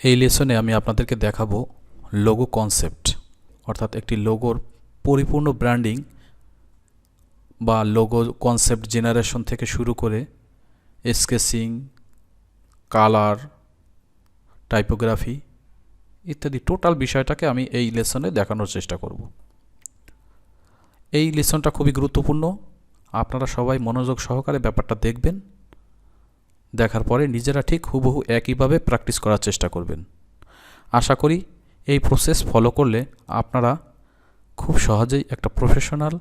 এই লেসনে আমি আপনাদেরকে দেখাবো লোগো কনসেপ্ট, অর্থাৎ একটি লোগোর পরিপূর্ণ ব্র্যান্ডিং বা লোগো কনসেপ্ট জেনারেশন থেকে শুরু করে স্কেচিং, কালার, টাইপোগ্রাফি ইত্যাদি টোটাল বিষয়টাকে আমি এই লেসনে দেখানোর চেষ্টা করব। এই লেসনটা খুবই গুরুত্বপূর্ণ। আপনারা সবাই মনোযোগ সহকারে ব্যাপারটা দেখবেন, দেখার পরে নিজেরা ঠিক হুবহু একইভাবে প্র্যাকটিস করার চেষ্টা করবেন। আশা করি এই প্রসেস ফলো করলে আপনারা খুব সহজেই একটা প্রফেশনাল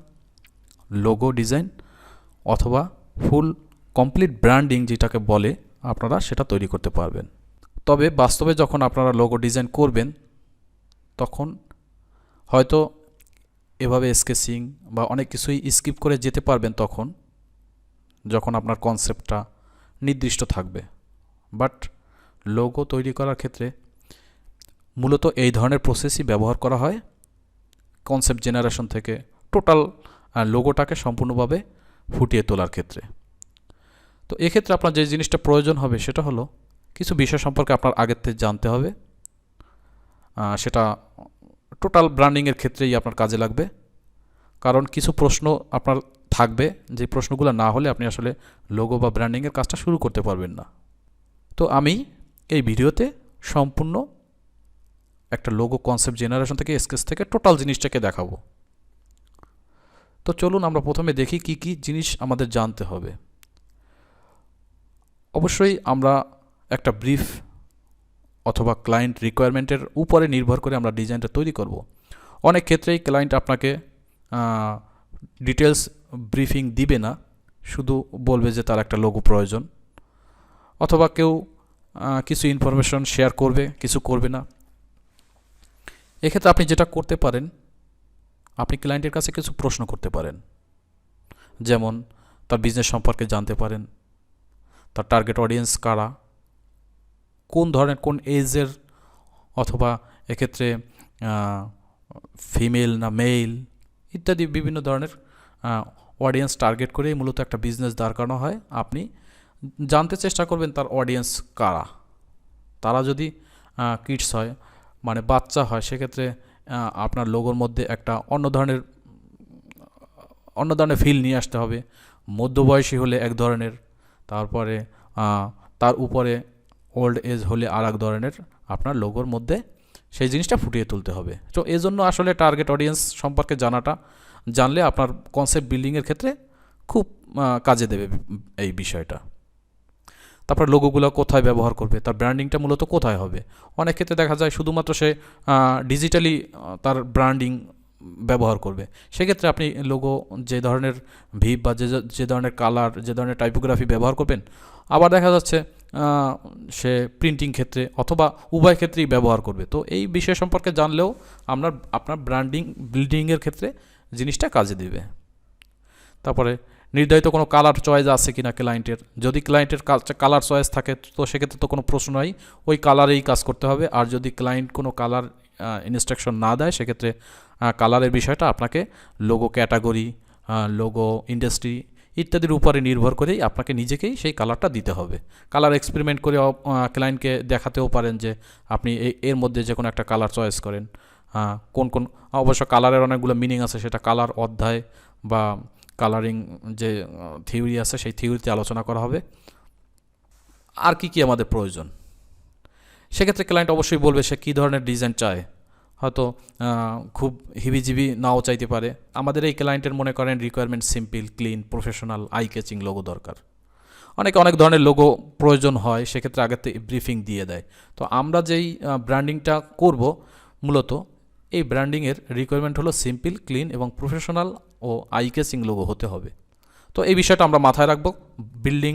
লোগো ডিজাইন অথবা ফুল কমপ্লিট ব্র্যান্ডিং যেটাকে বলে আপনারা সেটা তৈরি করতে পারবেন। তবে বাস্তবে যখন আপনারা লোগো ডিজাইন করবেন তখন হয়তো এভাবে স্কেচিং বা অনেক কিছুই স্কিপ করে যেতে পারবেন তখন যখন আপনার কনসেপ্টটা নির্দিষ্ট থাকবে। বাট লোগো তৈরি করার ক্ষেত্রে মূলত এই ধরনের প্রসেসই ব্যবহার করা হয় কনসেপ্ট জেনারেশন থেকে টোটাল লোগোটাকে সম্পূর্ণভাবে ফুটিয়ে তোলার ক্ষেত্রে। তো এক্ষেত্রে আপনার যে জিনিসটা প্রয়োজন হবে সেটা হলো কিছু বিষয় সম্পর্কে আপনার আগের থেকে জানতে হবে। সেটা টোটাল ব্র্যান্ডিংয়ের ক্ষেত্রেই আপনার কাজে লাগবে, কারণ কিছু প্রশ্ন আপনার থাকবে যে প্রশ্নগুলো না হলে আপনি আসলে লোগো বা ব্র্যান্ডিংয়ের কাজটা শুরু করতে পারবেন না। তো আমি এই ভিডিওতে সম্পূর্ণ একটা লোগো কনসেপ্ট জেনারেশন থেকে স্কেচ থেকে টোটাল জিনিসটাকে দেখাবো। তো চলুন আমরা প্রথমে দেখি কি কি জিনিস আমাদের জানতে হবে। অবশ্যই আমরা একটা ব্রিফ অথবা ক্লায়েন্ট রিকোয়ারমেন্টের উপরে নির্ভর করে আমরা ডিজাইনটা তৈরি করব। অনেক ক্ষেত্রেই ক্লায়েন্ট আপনাকে ডিটেলস ব্রিফিং দিবে না, শুধু বলবে যে তার একটা লোগো প্রয়োজন, অথবা কেউ কিছু ইনফরমেশন শেয়ার করবে, কিছু করবে না। এক্ষেত্রে আপনি যেটা করতে পারেন, আপনি ক্লায়েন্টের কাছে কিছু প্রশ্ন করতে পারেন, যেমন তার বিজনেস সম্পর্কে জানতে পারেন, তার টার্গেট অডিয়েন্স কারা, কোন ধরনের কোন এজের, অথবা এক্ষেত্রে ফিমেল না মেল ইত্যাদি বিভিন্ন ধরনের অডিয়েন্স টার্গেট করেই মূলত একটা বিজনেস দাঁড় করানো হয়। আপনি জানতে চেষ্টা করবেন তার অডিয়েন্স কারা। তারা যদি কিডস হয় মানে বাচ্চা হয়, সেক্ষেত্রে আপনার লোগোর মধ্যে একটা অন্য ধরনের ফিল নিয়ে আসতে হবে। মধ্যবয়সী হলে এক ধরনের, তারপরে তার উপরে ওল্ড এজ হলে আর এক ধরনের আপনার লোগোর মধ্যে সেই জিনিসটা ফুটিয়ে তুলতে হবে। তো এই জন্য আসলে টার্গেট অডিয়েন্স সম্পর্কে জানলে আপনার কনসেপ্ট বিল্ডিংয়ের ক্ষেত্রে খুব কাজে দেবে এই বিষয়টা। তারপর লোগোগুলো কোথায় ব্যবহার করবে, তার ব্র্যান্ডিংটা মূলত কোথায় হবে। অনেক ক্ষেত্রে দেখা যায় শুধুমাত্র সে ডিজিটালি তার ব্র্যান্ডিং ব্যবহার করবে, সেক্ষেত্রে আপনি লোগো যে ধরনের ভিপ বা যে ধরনের কালার, যে ধরনের টাইপোগ্রাফি ব্যবহার করবেন, আবার দেখা যাচ্ছে সে প্রিন্টিং ক্ষেত্রে অথবা উভয় ক্ষেত্রেই ব্যবহার করবে। তো এই বিষয় সম্পর্কে জানলেও আপনার ব্র্যান্ডিং বিল্ডিংয়ের ক্ষেত্রে জিনিসটা কাজে দেবে। তারপরে নির্ধারিত কোনো কালার চয়েস আছে কিনা ক্লায়েন্টের, যদি ক্লায়েন্টের কালার চয়েস থাকে তো সেক্ষেত্রে তো কোনো প্রশ্ন নয়, ওই কালারেই কাজ করতে হবে। আর যদি ক্লায়েন্ট কোনো কালার ইনস্ট্রাকশন না দেয়, সেক্ষেত্রে কালারের বিষয়টা আপনাকে লোগো ক্যাটাগরি, লোগো ইন্ডাস্ট্রি ইত্যাদির উপরে নির্ভর করেই আপনাকে নিজেকেই সেই কালারটা দিতে হবে। কালার এক্সপেরিমেন্ট করে ক্লায়েন্টকে দেখাতেও পারেন যে আপনি এর মধ্যে যে কোনো একটা কালার চয়েস করেন। কোন অবশ্য কালারের অনেকগুলো মিনিং আছে, সেটা কালার অধ্যায় বা কালারিং যে থিওরি আছে সেই থিওরিতে আলোচনা করা হবে। আর কি আমাদের প্রয়োজন, সেক্ষেত্রে ক্লায়েন্ট অবশ্যই বলবে সে কী ধরনের ডিজাইন চায়। হয়তো খুব হিবিজিবি নাও চাইতে পারে। আমাদের এই ক্লায়েন্টের মনে করেন requirement simple, clean, professional, eye catching logo দরকার। অনেক ধরনের লোগো প্রয়োজন হয়, সেক্ষেত্রে আগের থেকে ব্রিফিং দিয়ে দেয়। তো আমরা যেই ব্র্যান্ডিংটা করব, মূলত এই ব্র্যান্ডিংয়ের রিকোয়ারমেন্ট হলো সিম্পল, ক্লিন এবং professional O I catching logo হতে হবে। তো এই বিষয়টা আমরা মাথায় রাখবো বিল্ডিং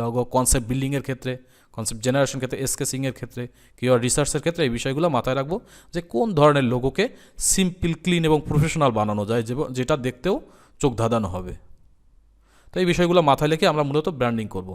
লোগো কনসেপ্ট বিল্ডিংয়ের ক্ষেত্রে, কনসেপ্ট জেনারেশন ক্ষেত্রে, স্কেচিংয়ের ক্ষেত্রে, কিংবা রিসার্চের ক্ষেত্রে এই বিষয়গুলো মাথায় রাখবো যে কোন ধরনের লোগোকে সিম্পল, ক্লিন এবং প্রফেশনাল বানানো যায়, যেটা দেখতেও চোখ ধাঁধানো হবে। তো এই বিষয়গুলো মাথায় রেখে আমরা মূলত ব্র্যান্ডিং করব।